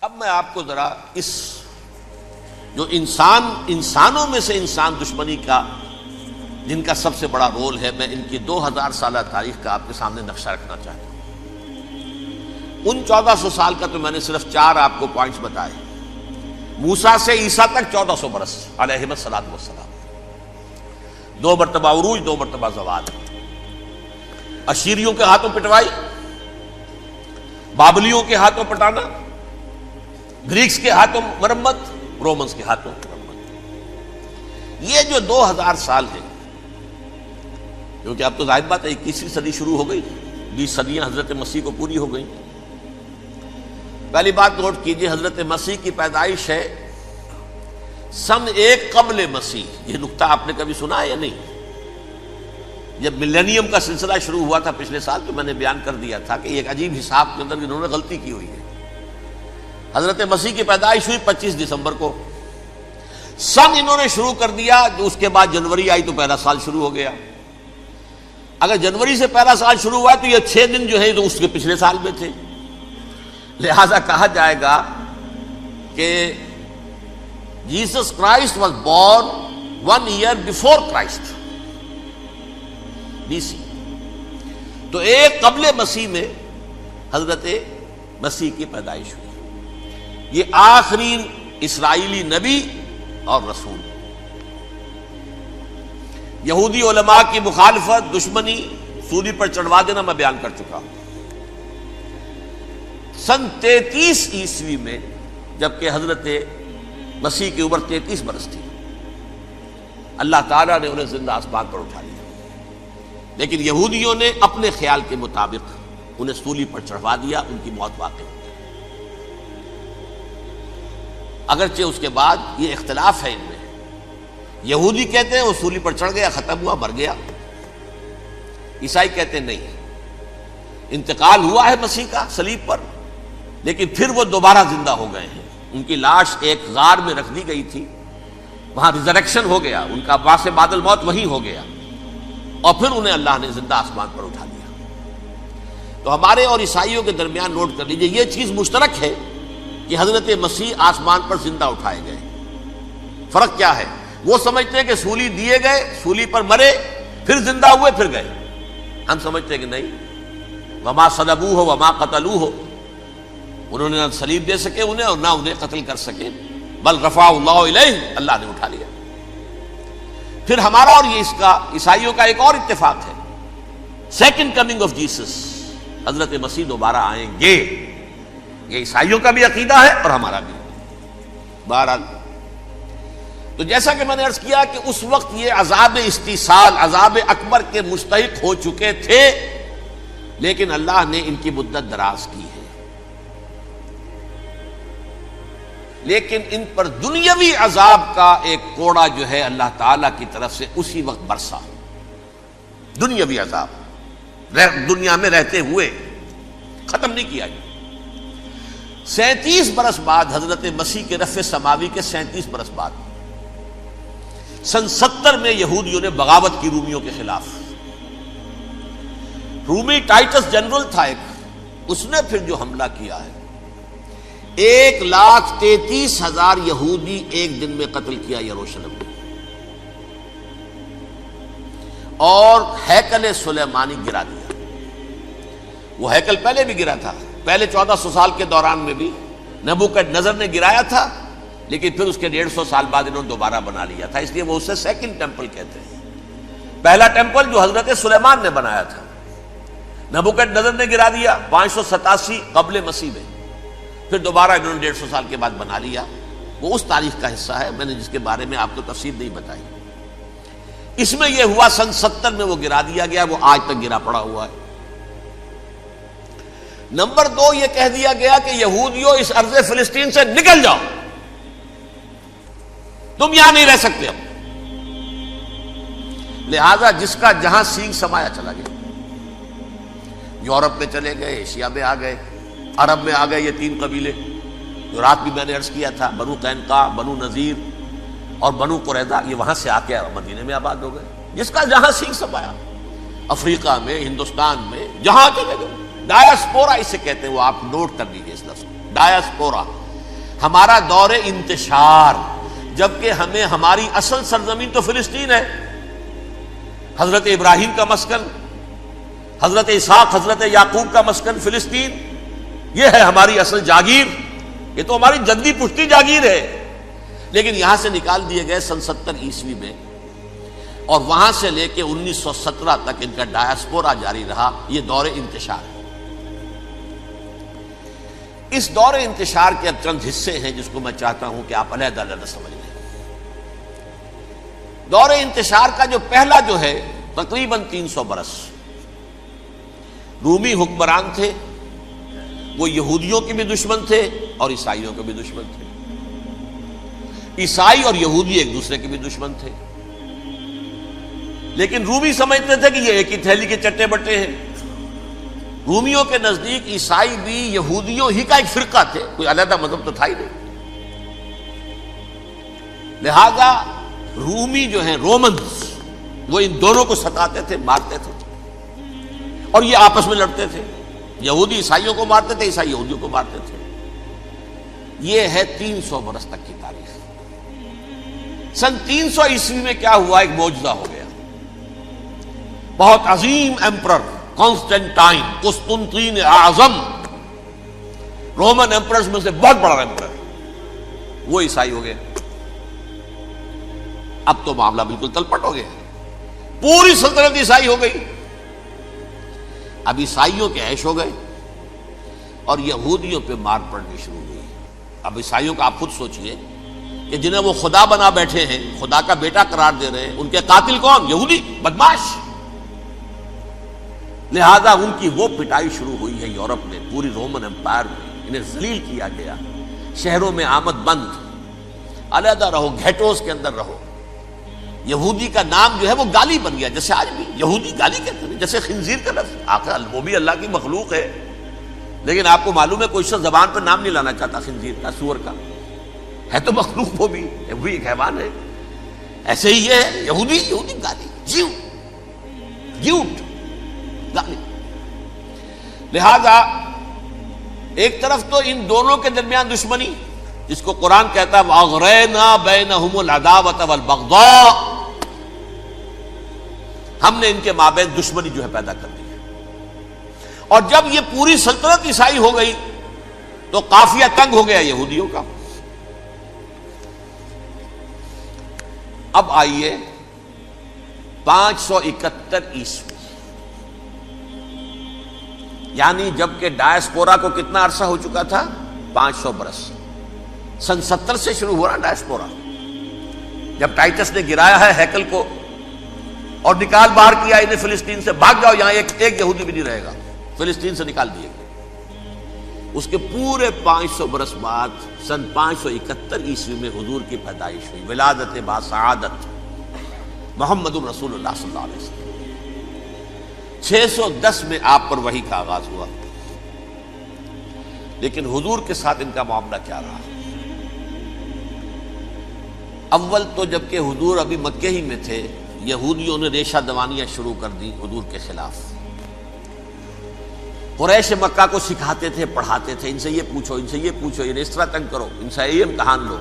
اب میں آپ کو ذرا اس جو انسانوں میں سے انسان دشمنی کا جن کا سب سے بڑا رول ہے، میں ان کی 2000 سالہ تاریخ کا آپ کے سامنے نقشہ رکھنا چاہتا ہوں۔ ان 1400 سال کا تو میں نے صرف 4 آپ کو پوائنٹس بتائے۔ موسیٰ سے عیسیٰ تک 1400 برس علیہم الصلوۃ والسلام، 2 مرتبہ عروج، 2 مرتبہ زوال، اشیریوں کے ہاتھوں پٹوائی، بابلیوں کے ہاتھوں پٹانا، گریکس کے ہاتھوں مرمت، رومنز کے ہاتھوں مرمت۔ یہ جو 2000 سال ہے، کیونکہ اب تو ظاہر بات ہے 21ویں صدی شروع ہو گئی، 20 صدیاں حضرت مسیح کو پوری ہو گئی۔ پہلی بات نوٹ کیجئے، حضرت مسیح کی پیدائش ہے سن 1 قبل مسیح۔ یہ نقطہ آپ نے کبھی سنا ہے یا نہیں؟ جب ملینیم کا سلسلہ شروع ہوا تھا پچھلے سال، تو میں نے بیان کر دیا تھا کہ ایک عجیب حساب کے اندر انہوں نے غلطی کی ہوئی ہے۔ حضرت مسیح کی پیدائش ہوئی 25 دسمبر کو، سن انہوں نے شروع کر دیا، جو اس کے بعد جنوری آئی تو پہلا سال شروع ہو گیا۔ اگر جنوری سے پہلا سال شروع ہوا تو یہ 6 دن جو ہے تو اس کے پچھلے سال میں تھے، لہذا کہا جائے گا کہ Jesus Christ was born 1 year before Christ, BC۔ تو 1 قبل مسیح میں حضرت مسیح کی پیدائش ہوئی۔ یہ آخری اسرائیلی نبی اور رسول۔ یہودی علماء کی مخالفت، دشمنی، سولی پر چڑھوا دینا میں بیان کر چکا ہوں۔ سن 33 عیسوی میں جبکہ حضرت مسیح کی عمر 33 برس تھی، اللہ تعالیٰ نے انہیں زندہ آسمان پر اٹھا لیا، لیکن یہودیوں نے اپنے خیال کے مطابق انہیں سولی پر چڑھوا دیا، ان کی موت واقع ہو گئی۔ اگرچہ اس کے بعد یہ اختلاف ہے ان میں، یہودی کہتے ہیں وہ سولی پر چڑھ گیا، ختم ہوا، مر گیا۔ عیسائی کہتے ہیں نہیں، انتقال ہوا ہے مسیح کا صلیب پر، لیکن پھر وہ دوبارہ زندہ ہو گئے ہیں۔ ان کی لاش ایک غار میں رکھ دی گئی تھی، وہاں ریزریکشن ہو گیا، ان کا باعث بعد الموت وہی ہو گیا، اور پھر انہیں اللہ نے زندہ آسمان پر اٹھا لیا۔ تو ہمارے اور عیسائیوں کے درمیان نوٹ کر لیجئے، یہ چیز مشترک ہے کہ حضرت مسیح آسمان پر زندہ اٹھائے گئے۔ فرق کیا ہے؟ وہ سمجھتے ہیں کہ سولی دیے گئے، سولی پر مرے، پھر زندہ ہوئے، پھر گئے۔ ہم سمجھتے ہیں کہ نہیں، وما صلبوہ وما قتلوہ، انہوں نے نہ صلیب دے سکے انہیں اور نہ انہیں قتل کر سکے، بل رفع اللہ الیہ، اللہ نے اٹھا لیا۔ پھر ہمارا اور یہ اس کا عیسائیوں کا ایک اور اتفاق ہے، سیکنڈ کمنگ آف جیسس، حضرت مسیح دوبارہ آئیں گے۔ یہ عیسائیوں کا بھی عقیدہ ہے اور ہمارا بھی۔ بہرحال تو جیسا کہ میں نے عرض کیا کہ اس وقت یہ عذاب استیصال، عذاب اکبر کے مستحق ہو چکے تھے، لیکن اللہ نے ان کی مدت دراز کی ہے، لیکن ان پر دنیاوی عذاب کا ایک کوڑا جو ہے اللہ تعالیٰ کی طرف سے اسی وقت برسا۔ دنیاوی عذاب دنیا میں رہتے ہوئے ختم نہیں کیا گیا۔ 37 برس بعد حضرت مسیح کے رفع سماوی کے 37 برس بعد سن 70 میں یہودیوں نے بغاوت کی رومیوں کے خلاف۔ رومی ٹائٹس جنرل تھا ایک، اس نے پھر جو حملہ کیا ہے، 1,33,000 یہودی ایک دن میں قتل کیا یروشلم میں، اور ہیکل سلیمانی گرا دیا۔ وہ ہیکل پہلے بھی گرا تھا، پہلے 1400 سال کے دوران میں بھی نبوکدنضر نے گرایا تھا، لیکن پھر اس کے 150 سال بعد انہوں نے دوبارہ بنا لیا تھا، اس لیے وہ اسے سیکنڈ ٹیمپل کہتے ہیں۔ پہلا ٹیمپل جو حضرت سلیمان نے بنایا تھا، نبوکدنضر نے گرا دیا 587 قبل مسیح میں، پھر دوبارہ انہوں نے 150 سال کے بعد بنا لیا۔ وہ اس تاریخ کا حصہ ہے، میں نے جس کے بارے میں آپ کو تفصیل نہیں بتائی۔ اس میں یہ ہوا سن 70 میں وہ گرا دیا گیا، وہ آج تک گرا پڑا ہوا ہے۔ نمبر 2، یہ کہہ دیا گیا کہ یہودیوں اس ارض فلسطین سے نکل جاؤ، تم یہاں نہیں رہ سکتے اب۔ لہذا جس کا جہاں سینگ سمایا چلا گیا، یورپ میں چلے گئے، ایشیا میں آ گئے، عرب میں آ گئے، یہ 3 قبیلے جو رات بھی میں نے عرض کیا تھا، بنو قینقاع، بنو نذیر اور بنو قریظہ، یہ وہاں سے آ کے مدینے میں آباد ہو گئے۔ جس کا جہاں سینگ سمایا، افریقہ میں، ہندوستان میں، جہاں چلے گئے۔ ڈایاسپورا اسے کہتے ہیں، وہ آپ نوٹ کر لیجیے اس لفظ کو، ڈایاسپورا، ہمارا دور انتشار، جبکہ ہمیں ہماری اصل سرزمین تو فلسطین ہے، حضرت ابراہیم کا مسکن، حضرت اسحاق حضرت یعقوب کا مسکن فلسطین، یہ ہے ہماری اصل جاگیر، یہ تو ہماری جدی پشتی جاگیر ہے، لیکن یہاں سے نکال دیے گئے سن 70 عیسوی میں، اور وہاں سے لے کے 1917 تک ان کا ڈایاسپورا جاری رہا۔ یہ دور انتشار ہے۔ اس دور انتشار کے اب چند حصے ہیں جس کو میں چاہتا ہوں کہ آپ علیحدہ علیحدہ سمجھ لیں۔ دور انتشار کا جو پہلا جو ہے تقریباً 300 برس رومی حکمران تھے، وہ یہودیوں کے بھی دشمن تھے اور عیسائیوں کے بھی دشمن تھے، عیسائی اور یہودی ایک دوسرے کے بھی دشمن تھے، لیکن رومی سمجھتے تھے کہ یہ ایک ہی تھیلی کے چٹے بٹے ہیں۔ رومیوں کے نزدیک عیسائی بھی یہودیوں ہی کا ایک فرقہ تھے، کوئی علیحدہ مذہب تو تھا ہی نہیں، لہذا رومی جو ہیں رومنز وہ ان دونوں کو ستاتے تھے، مارتے تھے، اور یہ آپس میں لڑتے تھے، یہودی عیسائیوں کو مارتے تھے، عیسائی یہودیوں کو مارتے تھے۔ یہ ہے 300 برس تک کی تاریخ۔ سن 300 عیسوی میں کیا ہوا؟ ایک معجزہ ہو گیا۔ بہت عظیم ایمپرر کانسٹینٹائن، قسطنطین اعظم، رومن ایمپررز میں سے بہت بڑا ایمپرر، وہ عیسائی ہو گئے۔ اب تو معاملہ بالکل تلپٹ ہو گیا، پوری سلطنت عیسائی ہو گئی۔ اب عیسائیوں کے عیش ہو گئے اور یہودیوں پہ مار پڑنی شروع ہوئی۔ اب عیسائیوں کا آپ خود سوچئے کہ جنہیں وہ خدا بنا بیٹھے ہیں، خدا کا بیٹا قرار دے رہے ہیں، ان کے قاتل کون؟ یہودی بدماش۔ لہذا ان کی وہ پٹائی شروع ہوئی ہے یورپ میں، پوری رومن امپائر میں انہیں ذلیل کیا گیا، شہروں میں آمد بند، علیحدہ رہو، گھیٹوز کے اندر رہو۔ یہودی کا نام جو ہے وہ گالی بن گیا، جیسے آج بھی یہودی گالی کہتے ہیں، جیسے خنزیر کا لفظ، آخر وہ بھی اللہ کی مخلوق ہے، لیکن آپ کو معلوم ہے کوئی شخص زبان پر نام نہیں لانا چاہتا خنزیر کا، سور کا، ہے تو مخلوق، وہ بھی ایک حیوان ہے۔ ایسے ہی یہ ہے یہودی، یہودی گالی، جیوٹ گالی۔ لہذا ایک طرف تو ان دونوں کے درمیان دشمنی، جس کو قرآن کہتا ہے وَأَغْرَيْنَا بَيْنَهُمُ الْعَدَاوَةَ وَالْبَغْضَاءَ، ہم نے ان کے مابین دشمنی جو ہے پیدا کر دی ہے۔ اور جب یہ پوری سلطنت عیسائی ہو گئی تو قافیہ تنگ ہو گیا یہودیوں کا۔ اب آئیے 571 عیسوی، یعنی جبکہ ڈایاسپورا کو کتنا عرصہ ہو چکا تھا؟ 500 برس۔ سن 70 سے شروع ہوا ڈایاسپورا، جب ٹائٹس نے گرایا ہے ہیکل کو اور نکال باہر کیا انہیں فلسطین سے، بھاگ جاؤ یہاں ایک یہودی بھی نہیں رہے گا، فلسطین سے نکال دیے گئے۔ اس کے پورے 500 برس بعد سن 571 عیسوی میں حضور کی پیدائش ہوئی، ولادت باسعادت محمد الرسول اللہ صلی اللہ علیہ وسلم۔ 610 میں آپ پر وحی کا آغاز ہوا، لیکن حضور کے ساتھ ان کا معاملہ کیا رہا؟ اول تو جبکہ حضور ابھی مکے ہی میں تھے، یہودیوں نے ریشہ دوانیاں شروع کر دی حضور کے خلاف۔ قریش مکہ کو سکھاتے تھے، پڑھاتے تھے، ان سے یہ پوچھو، ان سے یہ پوچھو، انہیں اس طرح تنگ کرو، ان سے یہ امتحان لو،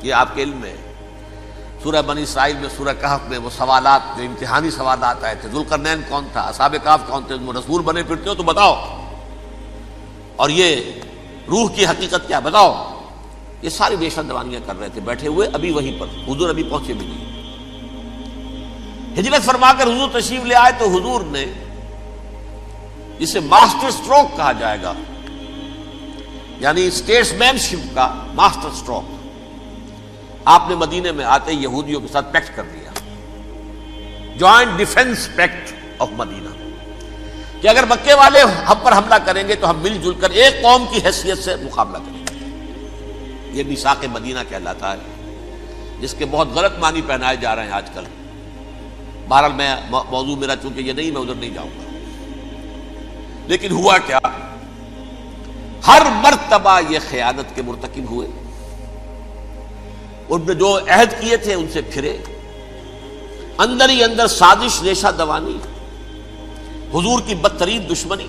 یہ آپ کے علم میں ہے۔ سورہ بنی اسرائیل میں، سورہ کہف میں وہ سوالات، جو امتحانی سوالات آئے تھے، ذوالقرنین کون تھا، اصحاب کہف کون تھے، تم رسول بنے پھرتے ہو تو بتاؤ، اور یہ روح کی حقیقت کیا بتاؤ۔ یہ ساری ریشہ دوانیاں کر رہے تھے بیٹھے ہوئے، ابھی وہیں پر حضور ابھی پہنچے بھی نہیں۔ ہجرت فرما کر حضور تشریف لے آئے تو حضور نے، جسے ماسٹر سٹروک کہا جائے گا، یعنی اسٹیٹس مین شپ کا ماسٹر سٹروک، آپ نے مدینے میں آتے یہودیوں کے ساتھ پیکٹ کر دیا، جوائنٹ ڈیفنس پیکٹ آف مدینہ، کہ اگر مکے والے ہم پر حملہ کریں گے تو ہم مل جل کر ایک قوم کی حیثیت سے مقابلہ کریں گے۔ یہ میثاق مدینہ کہلاتا ہے، جس کے بہت غلط معنی پہنائے جا رہے ہیں آج کل۔ بہرحال میں موضوع میرا چونکہ یہ نہیں، میں ادھر نہیں جاؤں گا، لیکن ہوا کیا؟ ہر مرتبہ یہ خیانت کے مرتکب ہوئے، ان نے جو عہد کیے تھے ان سے پھرے، اندر ہی اندر سازش، ریشہ دوانی، حضور کی بدترین دشمنی۔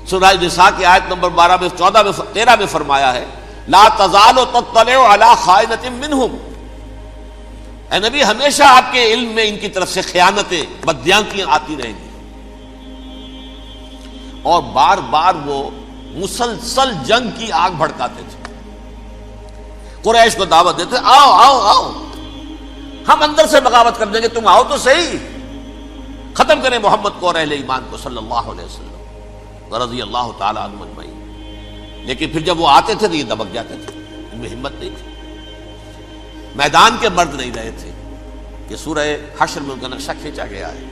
سورہ نساء کی آیت نمبر 12 میں 13 میں فرمایا ہے لا تزال تطلع علی خائنۃ منہم، اے نبی ہمیشہ آپ کے علم میں ان کی طرف سے خیانتیں، بددیانتیاں آتی رہیں گی. اور بار بار وہ مسلسل جنگ کی آگ بھڑکاتے تھے. قریش کو دعوت دیتے، آؤ آؤ آؤ ہم اندر سے بغاوت کر دیں گے، تم آؤ تو صحیح، ختم کریں محمد کو اور اہل ایمان کو صلی اللہ علیہ وسلم رضی اللہ تعالی عنہ اجمعین. لیکن پھر جب وہ آتے تھے تو یہ دبک جاتے تھے، ان میں ہمت نہیں تھی. میدان کے مرد نہیں رہے تھے. کہ سورہ حشر میں ان کا نقشہ کھینچا گیا ہے.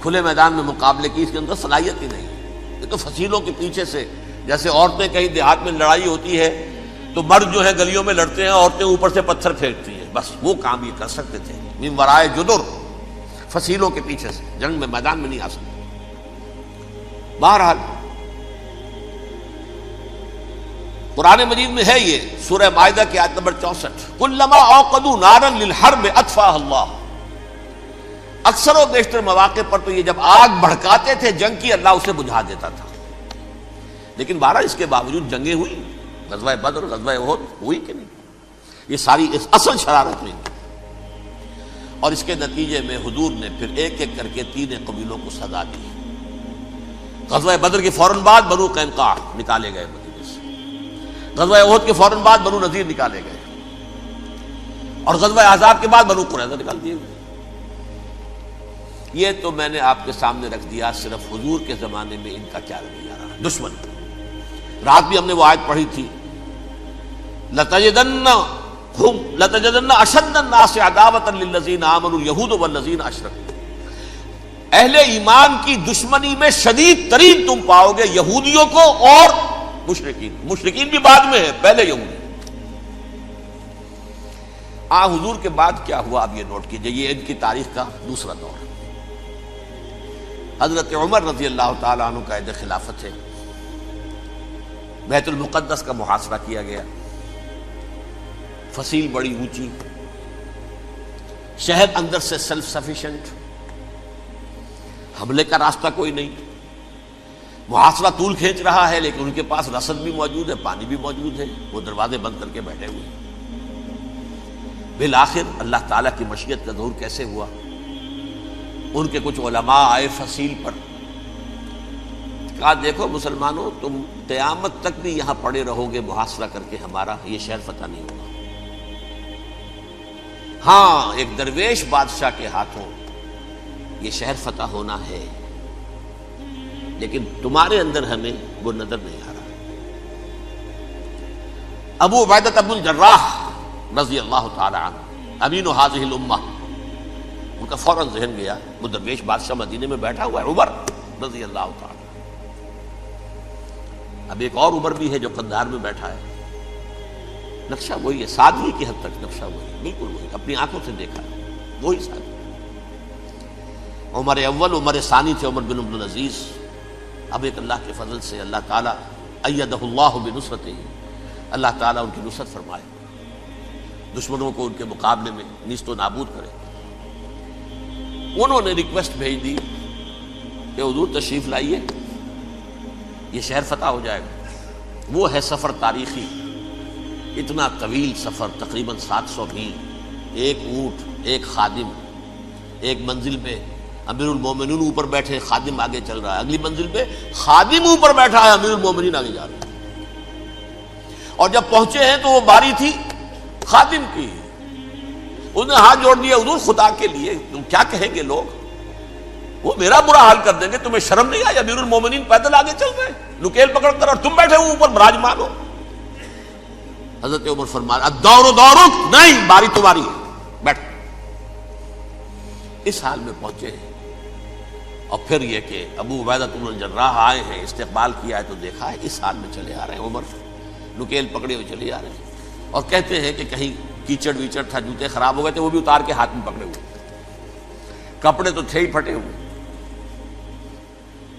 کھلے میدان میں مقابلے کی اس کے اندر صلاحیت ہی نہیں. یہ تو فصیلوں کے پیچھے سے، جیسے عورتیں کہیں دیہات میں لڑائی ہوتی ہے تو مرد جو ہے گلیوں میں لڑتے ہیں، عورتیں اوپر سے پتھر پھینکتی ہیں، بس وہ کام یہ کر سکتے تھے. من ورائے جدر، فصیلوں کے پیچھے سے، جنگ میں میدان میں نہیں آ سکتے. بہرحال قرآن مجید میں ہے یہ سورہ مائدہ کی آیت نمبر 64، کلما اوقدوا نارا للحرب اطفاها اللہ. اکثر و بیشتر مواقع پر تو یہ جب آگ بھڑکاتے تھے جنگ کی، اللہ اسے بجھا دیتا تھا. لیکن بہرحال اس کے باوجود جنگیں ہوئی، غزوہ بدر، غزوہ احد ہوئی کہ نہیں؟ یہ ساری اصل شرارت ہوئی. اور اس کے نتیجے میں حضور نے پھر ایک ایک کر کے 3 قبیلوں کو سزا دی. غزوہ بدر کے فوراً بعد بنو قینقاع نکالے گئے مدینے سے، غزوہ احد کے فوراً بعد بنو نذیر نکالے گئے، اور غزوہ احزاب کے بعد بنو قریظہ نکال دیے گئے. یہ تو میں نے آپ کے سامنے رکھ دیا صرف حضور کے زمانے میں ان کا کیا رویہ رہا. دشمن، رات بھی ہم نے وہ آیت پڑھی تھی، لَتَجِدَنَّ أَشَدَّ النَّاسِ عَدَاوَةً لِلَّذِينَ آمَنُوا الْيَهُودُ وَالَّذِينَ أَشْرَكُوا. اہل ایمان کی دشمنی میں شدید ترین تم پاؤ گے یہودیوں کو اور مشرکین. مشرکین بھی بعد میں ہے، پہلے یہودی. حضور کے بعد کیا ہوا اب یہ نوٹ کیجئے. یہ ان کی تاریخ کا دوسرا دور ہے. حضرت عمر رضی اللہ تعالیٰ عنہ قائد خلافت ہے. بیت المقدس کا محاصرہ کیا گیا، فصیل بڑی اونچی، شہر اندر سے سیلف سفیشینٹ، حملے کا راستہ کوئی نہیں. محاصرہ طول کھینچ رہا ہے لیکن ان کے پاس رسد بھی موجود ہے، پانی بھی موجود ہے، وہ دروازے بند کر کے بیٹھے ہوئے. بالآخر اللہ تعالیٰ کی مشیت کا ظہور کیسے ہوا؟ ان کے کچھ علماء آئے فصیل پر، کہا دیکھو مسلمانوں، تم قیامت تک بھی یہاں پڑے رہو گے محاصرہ کر کے، ہمارا یہ شہر فتح نہیں ہوگا. ہاں ایک درویش بادشاہ کے ہاتھوں یہ شہر فتح ہونا ہے، لیکن تمہارے اندر ہمیں وہ نظر نہیں آ رہا. ابو عبیدہ بن الجراح رضی اللہ تعالی عنہ، امین هذه الامہ، ان کا فوراً ذہن گیا وہ درویش بادشاہ مدینے میں بیٹھا ہوا ہے، عمر رضی اللہ تعالی. اب ایک اور عمر بھی ہے جو قندھار میں بیٹھا ہے. نقشہ وہی ہے، سادگی کی حد تک نقشہ وہی ہے، بالکل وہی، اپنی آنکھوں سے دیکھا ہے، وہی سادگی. عمر اول، عمر ثانی تھے عمر بن عبد العزیز. اب ایک اللہ کے فضل سے اللہ تعالیٰ ایدہ اللہ بنصرتہ، اللہ تعالیٰ ان کی نصرت فرمائے، دشمنوں کو ان کے مقابلے میں نیست و نابود کرے. انہوں نے ریکویسٹ بھیج دی کہ حضور تشریف لائیے، یہ شہر فتح ہو جائے گا. وہ ہے سفر تاریخی، اتنا طویل سفر، تقریباً 700 میل، ایک اونٹ، ایک خادم، ایک منزل پہ امیر المومنین اوپر بیٹھے، خادم آگے چل رہا ہے، اگلی منزل پہ خادم اوپر بیٹھا ہے، امیر المومنین آگے جا رہا ہے. اور جب پہنچے ہیں تو وہ باری تھی خادم کی. اس نے ہاتھ جوڑ دیا، حضور خدا کے لیے تم کیا کہیں گے لوگ، وہ میرا برا حال کر دیں گے، تمہیں شرم نہیں آئی؟ امیر المومنین پیدل آگے چل رہے ہیں نکیل پکڑ کر، اور تم بیٹھے ہو اوپر براجمان ہو. حضرت عمر فرمایا الدور دورک، نہیں باری تمہاری ہے، بیٹھ. اس حال میں پہنچے ہیں. اور پھر یہ کہ ابو عبیدہ بن الجراح آئے ہیں، استقبال کیا ہے تو دیکھا ہے اس حال میں چلے آ رہے ہیں. عمر نکیل پکڑے ہوئے چلے آ رہے ہیں، اور کہتے ہیں کہ کہیں کیچڑ ویچڑ تھا، جوتے خراب ہو گئے تھے، وہ بھی اتار کے ہاتھ میں پکڑے ہوئے، کپڑے تو تھے ہی پھٹے ہوئے.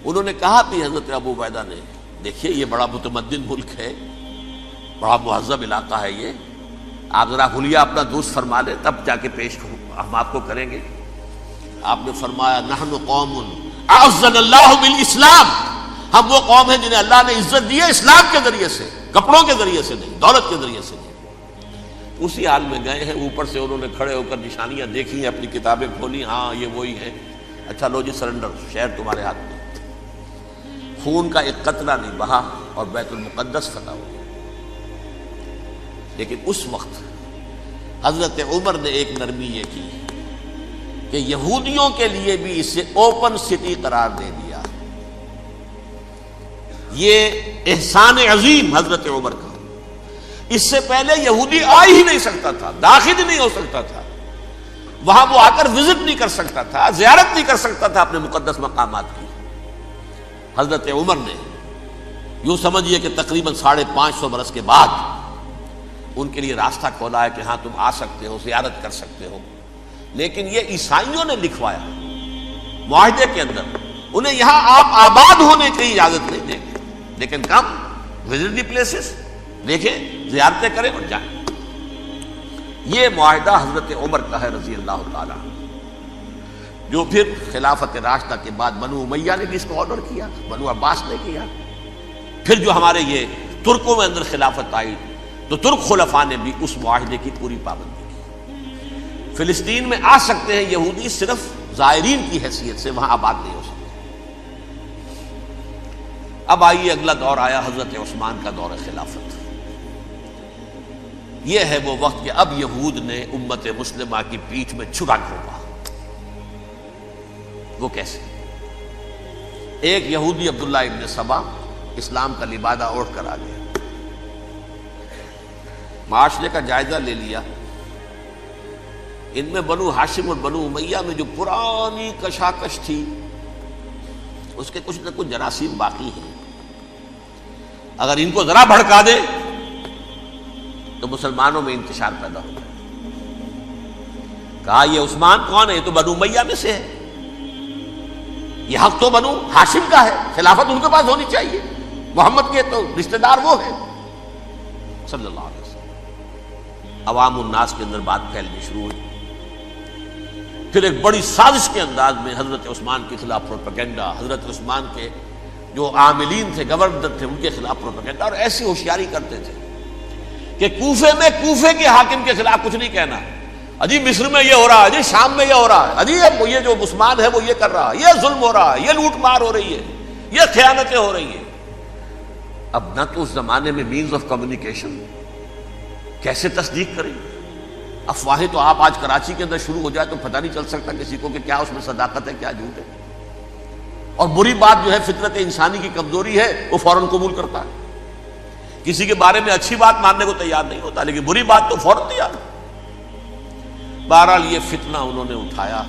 انہوں نے کہا بھی حضرت ابو عبیدہ نے، دیکھیے یہ بڑا متمدن ملک ہے، بڑا مہذب علاقہ ہے یہ، آپ ذرا حلیہ اپنا درست فرما لیں تب جا کے پیش ہم آپ کو کریں گے. آپ نے فرمایا نحن قوم اعزنا اللہ بالاسلام، ہم وہ قوم ہیں جنہیں اللہ نے عزت دی ہے اسلام کے ذریعے سے. کپڑوں کے ذریعے سے نہیں، دولت کے ذریعے سے نہیں۔ اسی حال میں گئے ہیں، اوپر سے انہوں نے کھڑے ہو کر نشانیاں دیکھی ہیں، اپنی کتابیں کھولی، ہاں یہ وہی ہے، اچھا لو جی سرنڈر، شہر تمہارے ہاتھ میں۔ خون کا ایک قطرہ نہیں بہا اور بیت المقدس فتح ہو گیا۔ لیکن اس وقت حضرت عمر نے ایک نرمی یہ کی کہ یہودیوں کے لیے بھی اسے اوپن سٹی قرار دے دیا۔ یہ احسان عظیم حضرت عمر کا، اس سے پہلے یہودی آ ہی نہیں سکتا تھا، داخل ہی نہیں ہو سکتا تھا، وہاں وہ آ کر وزٹ نہیں کر سکتا تھا، زیارت نہیں کر سکتا تھا اپنے مقدس مقامات کی۔ حضرت عمر نے یوں سمجھیے کہ تقریباً 550 برس کے بعد ان کے لیے راستہ کھولا ہے کہ ہاں تم آ سکتے ہو، زیارت کر سکتے ہو۔ لیکن یہ عیسائیوں نے لکھوایا معاہدے کے اندر، انہیں یہاں آپ آباد ہونے کی اجازت نہیں دیں گے، لیکن کم وزٹ دی پلیسز، دیکھیں زیارتیں کریں اور جائیں۔ یہ معاہدہ حضرت عمر کا ہے رضی اللہ تعالیٰ، جو پھر خلافت راشدہ کے بعد بنو امیہ نے بھی اس کو آرڈر کیا، بنو عباس نے کیا۔ پھر جو ہمارے یہ ترکوں میں اندر خلافت آئی تو ترک خلفاء نے بھی اس معاہدے کی پوری پابندی کی۔ فلسطین میں آ سکتے ہیں یہودی، صرف زائرین کی حیثیت سے، وہاں آباد نہیں ہو سکتے۔ اب آئیے اگلا دور آیا حضرت عثمان کا دور خلافت۔ یہ ہے وہ وقت کہ اب یہود نے امت مسلمہ کی پیٹھ میں چھرا گھونپا۔ وہ کیسے؟ ایک یہودی عبداللہ ابن سبا اسلام کا لبادہ اوڑھ کر آ گیا، معاشرے کا جائزہ لے لیا، ان میں بنو ہاشم اور بنو امیہ میں جو پرانی کشاکش تھی اس کے کچھ نہ کچھ جراثیم باقی ہیں، اگر ان کو ذرا بھڑکا دے تو مسلمانوں میں انتشار پیدا ہو جائے۔ کہا یہ عثمان کون ہے؟ یہ تو بنو امیہ میں سے ہے، یہ حق تو بنو ہاشم کا ہے، خلافت ان کے پاس ہونی چاہیے، محمد کے تو رشتہ دار وہ ہیں صلی اللہ علیہ وسلم۔ عوام الناس کے اندر بات پھیلنی شروع ہوئی۔ پھر ایک بڑی سازش کے انداز میں حضرت عثمان کے خلاف پروپیگنڈا، حضرت عثمان کے جو عاملین تھے، گورنر تھے، ان کے خلاف پروپیگنڈا، اور ایسی ہوشیاری کرتے تھے کہ کوفے میں کوفے کے حاکم کے خلاف کچھ نہیں کہنا، اجی مصر میں یہ ہو رہا ہے، اجی شام میں یہ ہو رہا ہے، اجی یہ جو عثمان ہے وہ یہ کر رہا ہے، یہ ظلم ہو رہا ہے، یہ لوٹ مار ہو رہی ہے، یہ خیانتیں ہو رہی ہیں۔ اب نہ تو اس زمانے میں مینز آف کمیونیکیشن، کیسے تصدیق کریں؟ افواہیں تو آپ آج کراچی کے اندر شروع ہو جائے تو پتہ نہیں چل سکتا کسی کو کہ کیا اس میں صداقت ہے، کیا جھوٹ ہے، اور بری بات جو ہے فطرت انسانی کی کمزوری ہے، وہ فوراً قبول کرتا ہے، کسی کے بارے میں اچھی بات ماننے کو تیار نہیں ہوتا، لیکن بری بات تو فوراً تیار۔ بہرحال یہ فتنہ انہوں نے اٹھایا،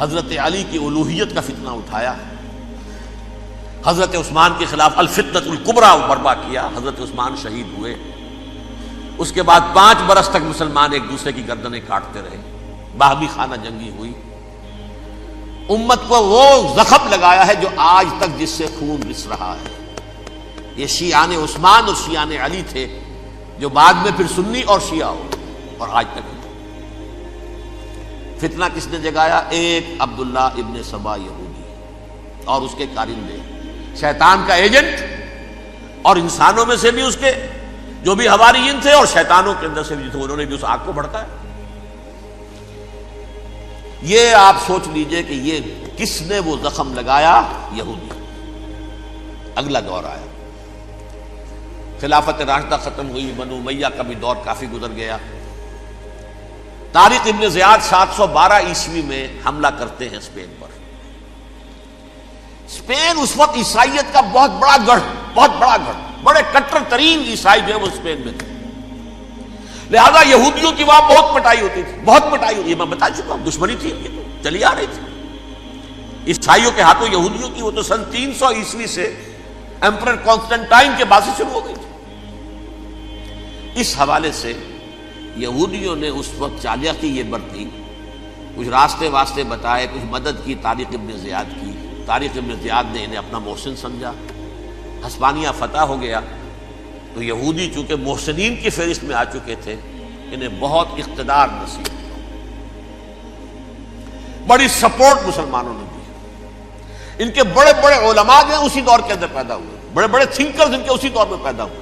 حضرت علی کی الوہیت کا فتنہ اٹھایا، حضرت عثمان کے خلاف الفتنۃ الکبریٰ برپا کیا، حضرت عثمان شہید ہوئے۔ اس کے بعد 5 برس تک مسلمان ایک دوسرے کی گردنیں کاٹتے رہے، باہمی خانہ جنگی ہوئی، امت کو وہ زخم لگایا ہے جو آج تک جس سے خون رس رہا ہے۔ یہ شیعان عثمان اور شیعان علی تھے جو بعد میں پھر سنی اور شیعہ ہو، اور آج تک فتنہ کس نے جگایا؟ ایک عبداللہ ابن سبا یہودی اور اس کے کارندے، شیطان کا ایجنٹ، اور انسانوں میں سے بھی اس کے جو بھی حواریین تھے اور شیطانوں کے اندر سے بھی تھے، انہوں نے بھی اس آگ کو بھڑکایا۔ یہ آپ سوچ لیجئے کہ یہ کس نے وہ زخم لگایا؟ یہودی۔ اگلا دور آیا، خلافت راشدہ ختم ہوئی، بنو امیہ کا بھی دور کافی گزر گیا۔ طارق ابن زیاد 712 عیسوی میں حملہ کرتے ہیں اسپین پر۔ اسپین اس وقت عیسائیت کا بہت بڑا گڑھ، بڑے کٹر ترین عیسائی جو ہے وہ اسپین میں تھے، لہذا یہودیوں کی وہاں بہت پٹائی ہوتی تھی، یہ میں بتا چکا ہوں، دشمنی تھی، یہ تو چلی آ رہی تھی عیسائیوں کے ہاتھوں یہودیوں کی۔ وہ تو سن 300 عیسوی سے ایمپرر کانسٹنٹائن کے بعد سے شروع ہو گئی تھی۔ اس حوالے سے یہودیوں نے اس وقت چالاکی یہ برتی، کچھ راستے واسطے بتائے، کچھ مدد کی طارق ابن زیاد کی۔ طارق ابن زیاد نے انہیں اپنا محسن سمجھا، ہسپانیہ فتح ہو گیا تو یہودی چونکہ محسنین کی فہرست میں آ چکے تھے، انہیں بہت اقتدار نصیب ہوا، بڑی سپورٹ مسلمانوں نے دی۔ ان کے بڑے بڑے علماء جو ہیں اسی دور کے اندر پیدا ہوئے، بڑے بڑے تھنکرز ان کے اسی دور میں پیدا ہوئے۔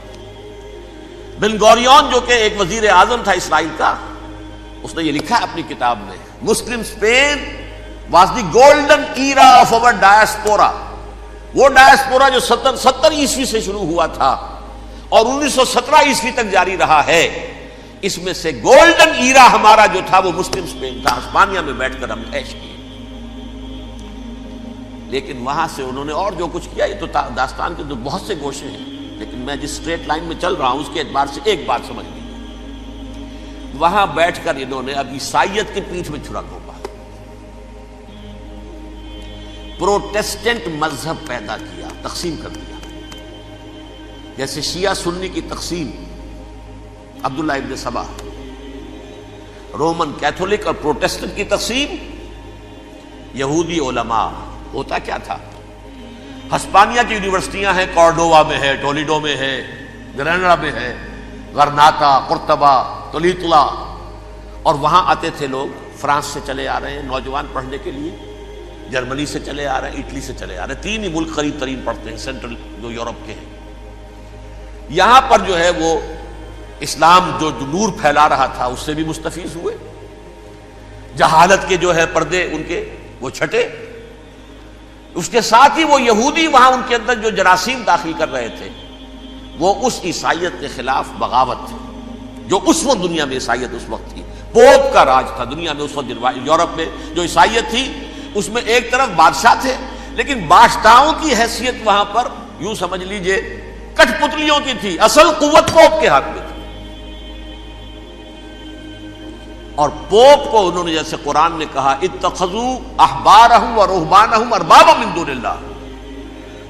بن گوریون جو کہ ایک وزیر اعظم تھا اسرائیل کا، اس نے یہ لکھا ہے اپنی کتاب میں، Muslim Spain was the golden era of our diaspora. وہ ڈائسپورا جو 70 عیسوی سے شروع ہوا تھا اور 1917 عیسوی تک جاری رہا ہے، اس میں سے گولڈن ایرا ہمارا جو تھا وہ مسلم اسپین تھا. ہسپانیہ میں بیٹھ کر ہم عیش کیے. لیکن وہاں سے انہوں نے اور جو کچھ کیا، یہ تو داستان کے تو بہت سے گوشے ہیں، لیکن میں جس اسٹریٹ لائن میں چل رہا ہوں اس کے اعتبار سے ایک بات سمجھ لیجیے. وہاں بیٹھ کر انہوں نے اب عیسائیت کی پیٹھ میں چھرا گھونپا، پروٹیسٹنٹ مذہب پیدا کیا، تقسیم کر دیا. جیسے شیعہ سنی کی تقسیم، عبداللہ ابن سبا، رومن کیتھولک اور پروٹیسٹنٹ کی تقسیم، یہودی علماء. ہوتا کیا تھا؟ ہسپانیہ کی یونیورسٹیاں ہیں، کارڈووا میں ہے، ٹولیڈو میں ہے، گریناڈا میں ہے، غرناطہ، قرطبہ، تولیتلا، اور وہاں آتے تھے لوگ. فرانس سے چلے آ رہے ہیں نوجوان پڑھنے کے لیے، جرمنی سے چلے آ رہے ہیں، اٹلی سے چلے آ رہے ہیں. 3 ہی ملک قریب ترین پڑھتے ہیں سینٹرل جو یورپ کے ہیں. یہاں پر جو ہے وہ اسلام جو نور پھیلا رہا تھا اس سے بھی مستفیض ہوئے. جہالت کے جو ہے پردے ان کے وہ چھٹے. اس کے ساتھ ہی وہ یہودی وہاں ان کے اندر جو جراثیم داخل کر رہے تھے وہ اس عیسائیت کے خلاف بغاوت تھی جو اس وقت دنیا میں عیسائیت اس وقت تھی. پوپ کا راج تھا دنیا میں اس وقت. یورپ میں جو عیسائیت تھی اس میں ایک طرف بادشاہ تھے، لیکن بادشاہوں کی حیثیت وہاں پر یوں سمجھ لیجئے کٹ پتلیوں کی تھی. اصل قوت پوپ کے ہاتھ میں تھی. اور پوپ کو انہوں نے جیسے قرآن نے کہا اتخذوا احبارهم ورهبانهم اربابا من دون اللہ،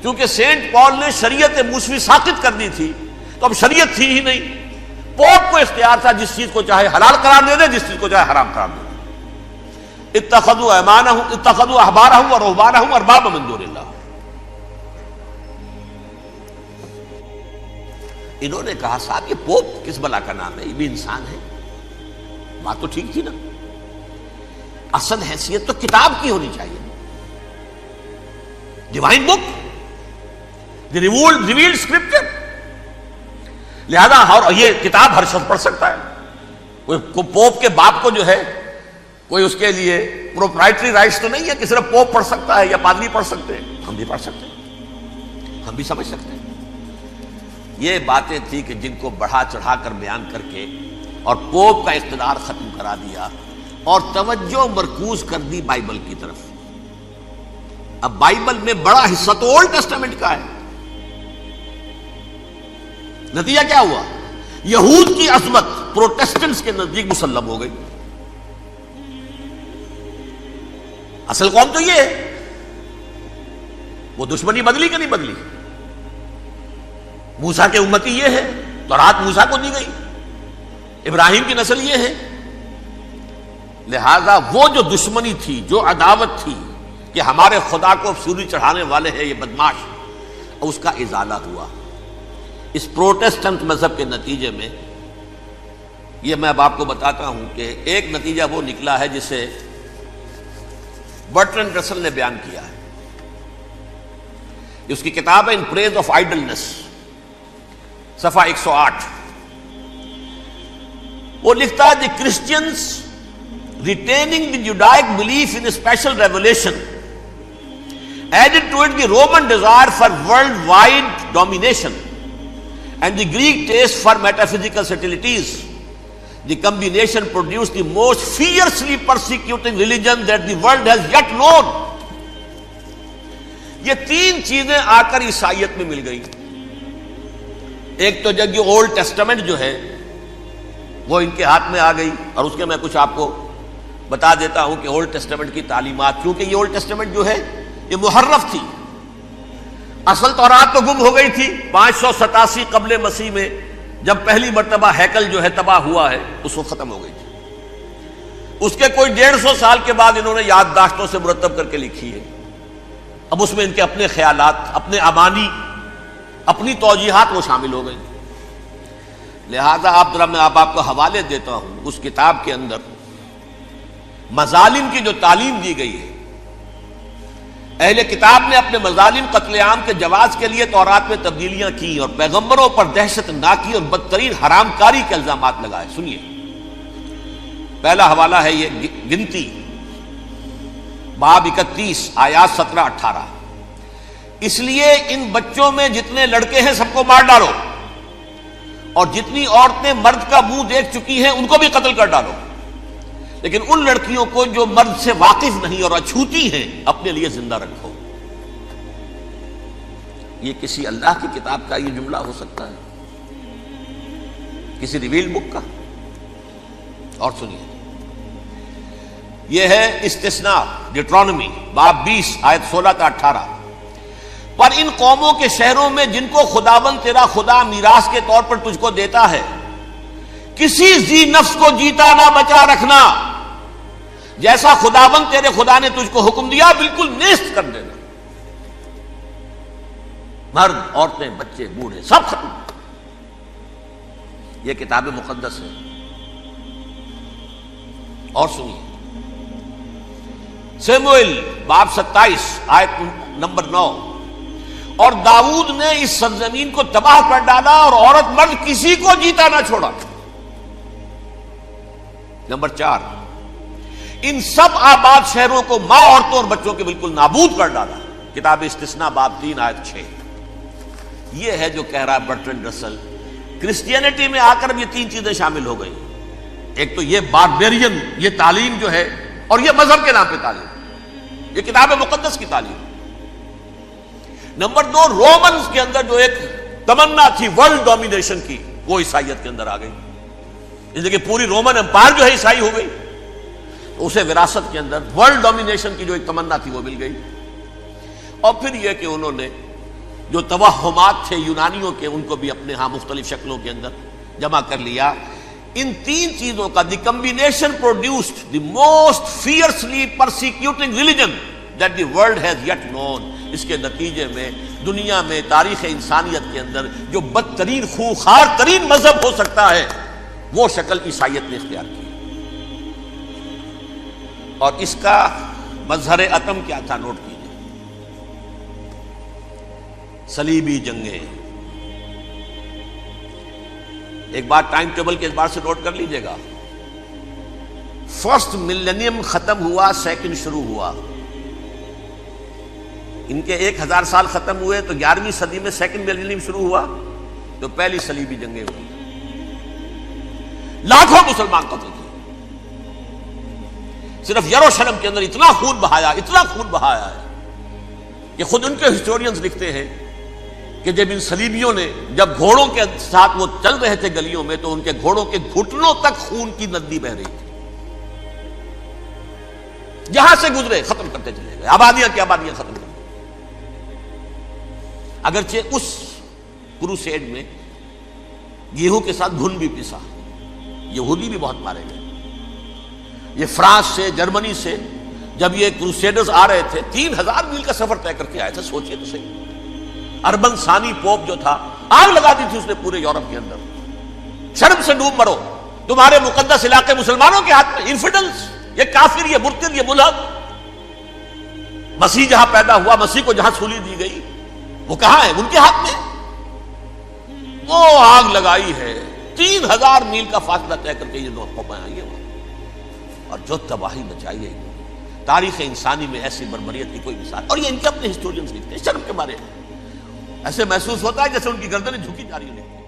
کیونکہ سینٹ پال نے شریعت موسوی ساقط کر دی تھی تو اب شریعت تھی ہی نہیں. پوپ کو اختیار تھا جس چیز کو چاہے حلال قرار دے دے، جس چیز کو چاہے حرام قرار دے دے. اتخذوا احبارهم ورهبانهم اربابا من دون اللہ. انہوں نے کہا صاحب یہ پوپ کس بلا کا نام ہے، یہ بھی انسان ہے. بات تو ٹھیک تھی نا. اصل حیثیت تو کتاب کی ہونی چاہیے، ڈیوائن بک، دی ریویلڈ اسکرپچر. لہذا اور یہ کتاب ہر شخص پڑھ سکتا ہے. کوئی پوپ کے باپ کو جو ہے کوئی اس کے لیے پروپرائٹری رائٹس تو نہیں ہے کہ صرف پوپ پڑھ سکتا ہے یا پادری پڑھ سکتے ہیں. ہم بھی پڑھ سکتے ہیں، ہم بھی سمجھ سکتے ہیں. یہ باتیں تھی کہ جن کو بڑھا چڑھا کر بیان کر کے اور پوپ کا اقتدار ختم کرا دیا اور توجہ مرکوز کر دی بائبل کی طرف. اب بائبل میں بڑا حصہ تو اولڈ ٹیسٹامنٹ کا ہے. نتیجہ کیا ہوا؟ یہود کی عظمت پروٹیسٹنٹس کے نزدیک مسلم ہو گئی. اصل قوم تو یہ ہے. وہ دشمنی بدلی کہ نہیں بدلی؟ موسیٰ کے امتی یہ ہے، تورات موسیٰ کو دی گئی، ابراہیم کی نسل یہ ہے. لہذا وہ جو دشمنی تھی، جو عداوت تھی کہ ہمارے خدا کو سولی چڑھانے والے ہیں یہ بدماش، اس کا ازالہ ہوا اس پروٹیسٹنٹ مذہب کے نتیجے میں. یہ میں اب آپ کو بتاتا ہوں کہ ایک نتیجہ وہ نکلا ہے جسے برٹرنڈ رسل نے بیان کیا ہے. اس کی کتاب ہے ان پریز آف آئیڈلنس، صفحہ 108. وہ لکھتا ہے the Christians retaining the Judaic belief in special revelation added to it the Roman desire for worldwide domination and the Greek taste for metaphysical subtleties. The combination produce the most fiercely persecuting religion that the world has yet known. یہ 3 چیزیں آ کر عیسائیت میں مل گئی. ایک تو جب یہ اولڈ ٹیسٹامنٹ جو ہے وہ ان کے ہاتھ میں آ گئی، اور اس کے میں کچھ آپ کو بتا دیتا ہوں کہ اولڈ ٹیسٹامنٹ کی تعلیمات، کیونکہ یہ اولڈ ٹیسٹامنٹ جو ہے یہ محرف تھی. اصل تورات تو گم ہو گئی تھی 587 قبل مسیح میں، جب پہلی مرتبہ ہیکل جو ہے تباہ ہوا ہے اس وقت ختم ہو گئی تھی. اس کے کوئی 150 سال کے بعد انہوں نے یادداشتوں سے مرتب کر کے لکھی ہے. اب اس میں ان کے اپنے خیالات، اپنے امانی، اپنی توجیحات وہ شامل ہو گئی. لہذا میں آپ کو حوالے دیتا ہوں اس کتاب کے اندر مظالم کی جو تعلیم دی گئی ہے اہل کتاب نے اپنے مظالم قتل عام کے جواز کے لیے تورات میں تبدیلیاں کی اور پیغمبروں پر دہشت ناکی اور بدترین حرام کاری کے الزامات لگائے. سنیے، پہلا حوالہ ہے یہ گنتی باب 31 آیات 17-18. اس لیے ان بچوں میں جتنے لڑکے ہیں سب کو مار ڈالو، اور جتنی عورتیں مرد کا منہ دیکھ چکی ہیں ان کو بھی قتل کر ڈالو، لیکن ان لڑکیوں کو جو مرد سے واقف نہیں اور اچھوتی ہیں اپنے لیے زندہ رکھو. یہ کسی اللہ کی کتاب کا یہ جملہ ہو سکتا ہے؟ کسی ریویل بک کا؟ اور سنیے، یہ ہے استثناء ڈیٹرانومی باب 20 آیت 16-18. پر ان قوموں کے شہروں میں جن کو خداوند تیرا خدا میراث کے طور پر تجھ کو دیتا ہے، کسی ذی نفس کو جیتا نہ بچا رکھنا، جیسا خداوند تیرے خدا نے تجھ کو حکم دیا بالکل نیست کر دینا. مرد، عورتیں، بچے، بوڑھے سب ختم. یہ کتاب مقدس ہے. اور سنیے، سموئیل باب 27 آیت نمبر 9. اور داؤد نے اس سرزمین کو تباہ کر ڈالا اور عورت مرد کسی کو جیتا نہ چھوڑا. نمبر 4، ان سب آباد شہروں کو ماں، عورتوں اور بچوں کے بالکل نابود کر ڈالا. کتاب استثناء باب 3 آیت 6. یہ ہے جو کہہ رہا ہے برٹرینڈ رسل، کرسچینٹی میں آ کر اب یہ تین چیزیں شامل ہو گئی. ایک تو یہ باربیرین یہ تعلیم جو ہے، اور یہ مذہب کے نام پہ تعلیم، یہ کتاب مقدس کی تعلیم. نمبر 2، رومنز کے اندر جو ایک تمنا تھی ورلڈ ڈومینیشن کی، وہ عیسائیت کے اندر آ گئی. اس لیے کہ پوری رومن امپائر جو ہے عیسائی ہو گئی، تو اسے وراثت کے اندر ورلڈ ڈومینیشن کی جو ایک تمنا تھی وہ مل گئی. اور پھر یہ کہ انہوں نے جو توہمات تھے یونانیوں کے، ان کو بھی اپنے ہاں مختلف شکلوں کے اندر جمع کر لیا. ان تین چیزوں کا the combination produced the most fiercely persecuting religion that the world has yet known. اس کے نتیجے میں دنیا میں تاریخ انسانیت کے اندر جو بدترین خوخار ترین مذہب ہو سکتا ہے وہ شکل عیسائیت نے اختیار کی. اور اس کا مظہر عتم کیا تھا؟ نوٹ کیجیے، صلیبی جنگیں. ایک بات ٹائم ٹیبل کے اعتبار سے نوٹ کر لیجیے گا. فرسٹ ملینیم ختم ہوا، سیکنڈ شروع ہوا. ان کے 1000 سال ختم ہوئے تو 11ویں صدی میں سیکنڈ ملینیم شروع ہوا، تو پہلی صلیبی جنگیں ہوئی. لاکھوں مسلمان قتل کیے. صرف یروشلم کے اندر اتنا خون بہایا ہے کہ خود ان کے ہسٹورینز لکھتے ہیں کہ جب ان صلیبیوں نے جب گھوڑوں کے ساتھ وہ چل رہے تھے گلیوں میں، تو ان کے گھوڑوں کے گھٹنوں تک خون کی ندی بہ رہی تھی. جہاں سے گزرے ختم کرتے چلے گئے، آبادیاں کی آبادیاں ختم کر. اگرچہ اس کروسیڈ میں گیہوں کے ساتھ گھن بھی پسا، یہودی بھی بہت مارے گئے. یہ فرانس سے، جرمنی سے جب یہ کروسیڈرز آ رہے تھے، 3000 میل کا سفر طے کر کے آئے تھے. سوچئے تو صحیح. اربن ثانی پوپ جو تھا، آگ لگا دی تھی اس نے پورے یورپ کے اندر. شرم سے ڈوب مرو، تمہارے مقدس علاقے مسلمانوں کے ہاتھ میں. انفیڈلز، یہ کافر، یہ مرتد، یہ ملحد. مسیح جہاں پیدا ہوا، مسیح کو جہاں سولی دی گئی، وہ کہاں ہے؟ ان کے ہاتھ میں. وہ آگ لگائی ہے. 3000 میل کا فاصلہ طے کر کے یہ لوگ قومیں آئی ہیں، اور جو تباہی مچائی ہے. تاریخ انسانی میں ایسی بربریت کی کوئی مثال. اور یہ ان کے اپنے ہسٹورینز لکھتے ہیں. شرم کے مارے ایسے محسوس ہوتا ہے جیسے ان کی گردنیں جھکی جا رہی ہیں.